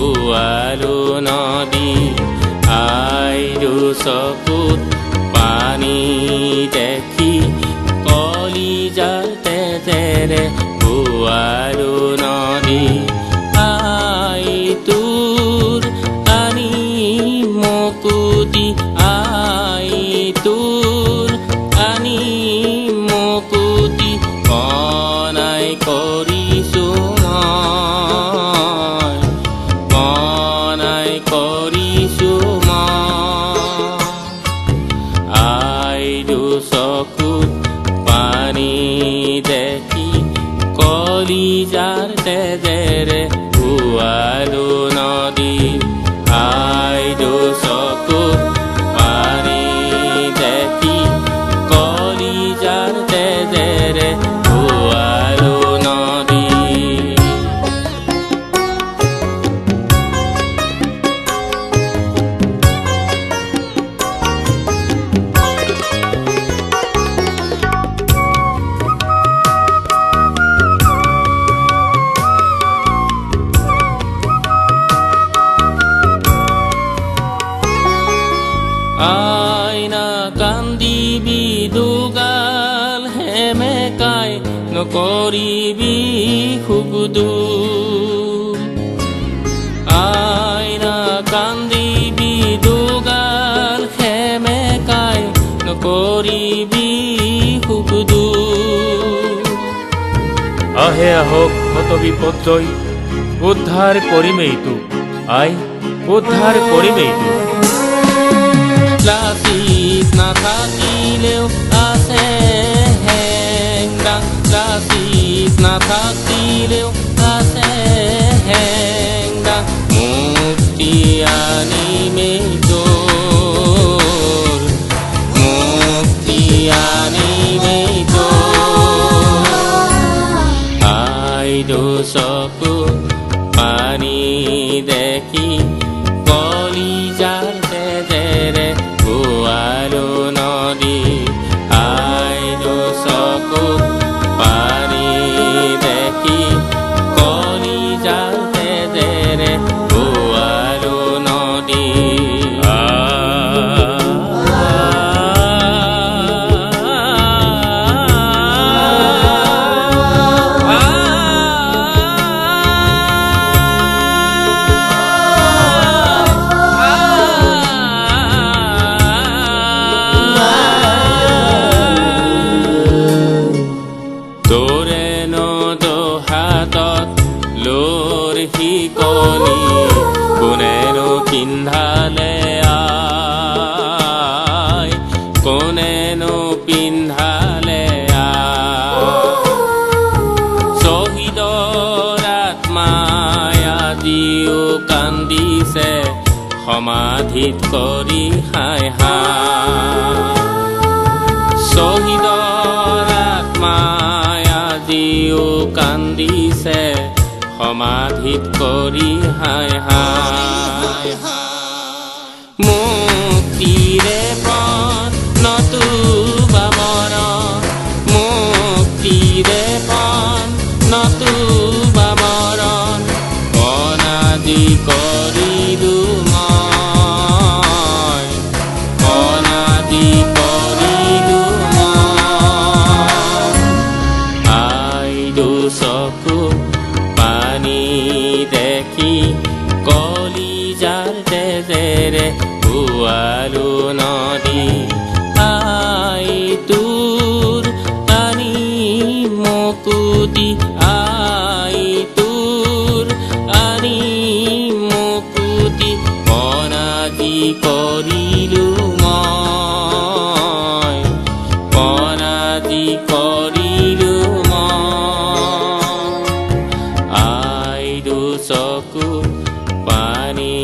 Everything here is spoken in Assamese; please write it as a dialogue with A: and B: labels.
A: বুৱালো নদী আইৰো চকুত পানী দেখি কলিজাৰ তেজেৰে বুৱালো নদী আই তোৰ আনি মকুতি আই তোৰ আনি মকুতি কণাই কৰিছো কণাই কৰিছো আইৰো চকুত পানী দেখি কলিজাৰ তেজেৰে বুৱালো নদী আইৰো চকুত পানী দেখি কলিজাৰ তেজেৰে বুৱালো নদী আইনা কান্দিবি দুগাল হেমেকাই নকৰিবি সুগুদু আইনা কান্দিবি দুগাল হেমেকাই নকৰিবি সুগুদু
B: আহে আহক শত বিপৰ্যয় উদ্ধাৰ কৰিমেই তোক আই উদ্ধাৰ কৰিমেই তোক
A: লাচিত নাথাকিলেও আছে হেংদাং লাচিত নাথাকিলেও আছে হেংদাং মুক্তি আনিমেই তোৰ মুক্তি আনিমেই তোৰ আইৰো চকুত পানী দেখি কলিজাৰ তেজেৰে বুৱালো নদী আইৰো চকুত পানী দেখি কলিজাৰ তেজেৰে বুৱালো নদী তোৰে নদহাতত লোৰ শিকনি কোনেনো পিন্ধালে আই কোনেনো পিন্ধালে শ্বহীদৰ আত্মাই আজিও কান্দিছে সমাধিত কৰি হাই হাই শ্বহীদৰ আত্মাই আজিও কান্দিছে সমাধিত কৰি হাই হাই মুক্তিৰে পথ নতুবা মৰণ মুক্তিৰে পথ নতুবা মৰণ অনাদি কৰিলো মই অনাদি কৰিলো আইৰো চকুত পানী দেখি কলিজাৰ তেজেৰে বুৱালো নদী আই তোৰ আনি মকুতি আই তোৰ আনি মকুতি অনাদি কৰিলো মই অনাদি কৰিলো মই আইৰো চকুত পানী